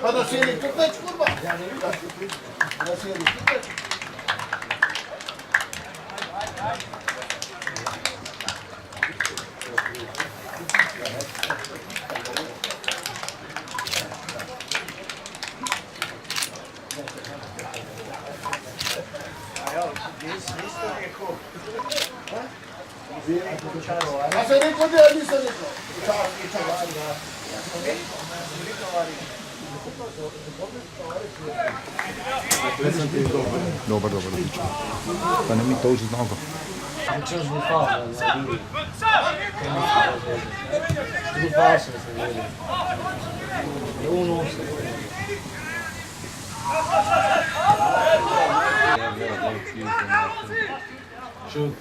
Pa da sjedi tu peć, kurba! Da sjedi tu peć. Ja sam rekao da ja nisam rekao. Dobar, odlično. Pa ne mi to uđi nogo. Šut.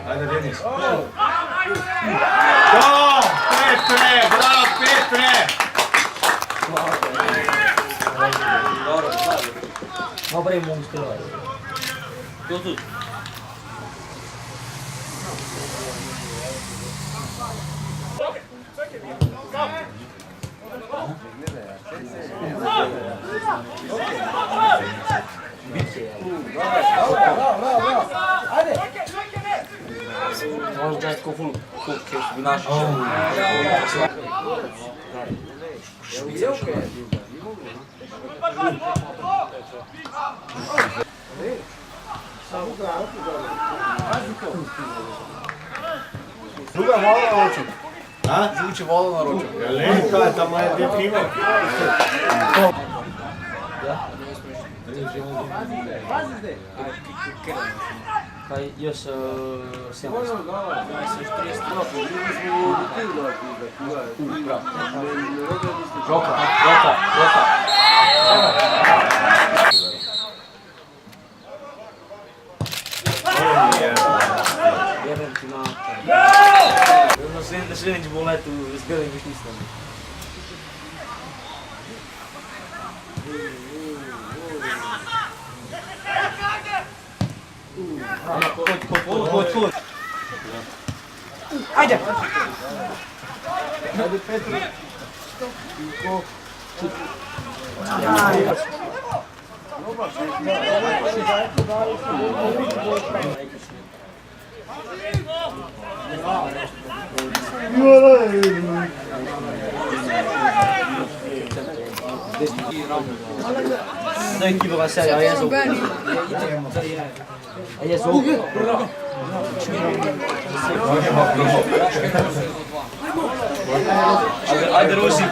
Ajde, Denis. Petre, bravo, Petre! Dobar je monstro. To tu. Možda da je tako full cash bi našao. Druga vola na ročak. A? Zvuči vola na ročak. Lenka, tamo je gdje pivo. Kaj još 70. Roka. Vjerujem ti na... Sljedeći boletu izgledam još nisam. Kod. Ajde! Ajde, Petru. Da ekipa va sério, aí é zo. Aí é zo. Ajde Rosi.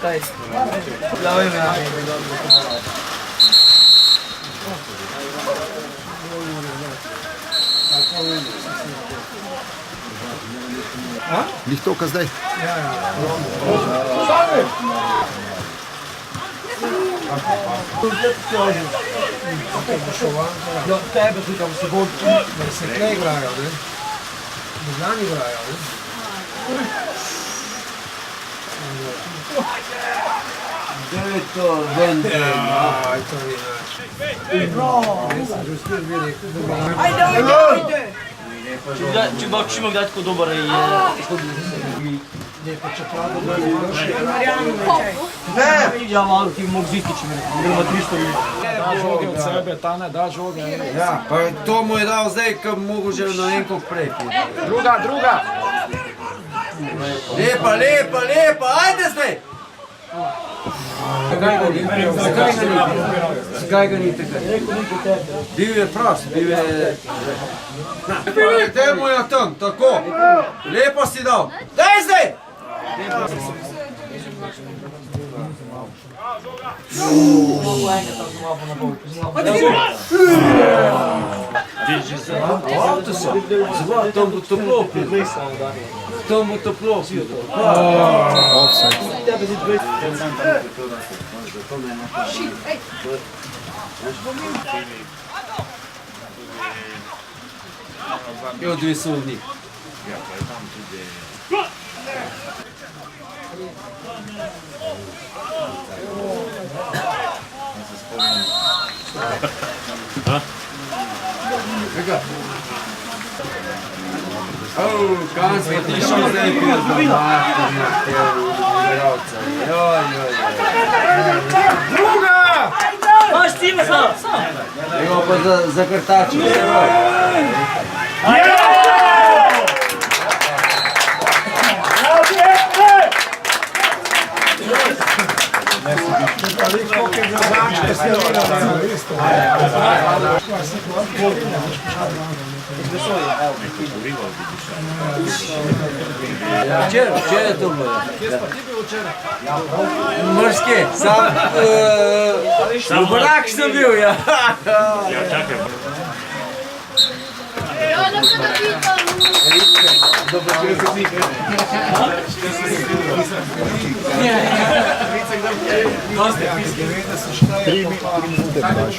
Kaj? Plavo je me. Lihtovka zdaj. Ja, tebe tudi tam se bolj, da se tle igrajo, ne? Ljubljani igrajo, ne? Gdje je to vende? Aj, to ni naš. Če bo čimo gledati kot dober je... Ne, pa čokolado da je Ne! Ja, malo ti mogu ziti če me gremo 300 ljudi. Da žoge od sebe, Tane, da žoge. Ja, pa to mu je dal zdaj, kad mogu že na enkog prej. Druga! Lepa, ajde zdaj! Zakaj ga nite kaj? Bil je prost, bil je... Temu je tam, tako. Lepo si dal. Daj zdaj! Auto so. Zelo, to bo toplo pil. To bo toplo pil. Offside. Jo, dve sodni. Kam smo ti šli zdaj pil za materna, igralca. Joj. Maš ti me sam. Evo pa za krtaček. Včeraj je to bilo. Morske, sam v Barak sem bil, ja. Ja, ne se da pitam. Tri minute, daš.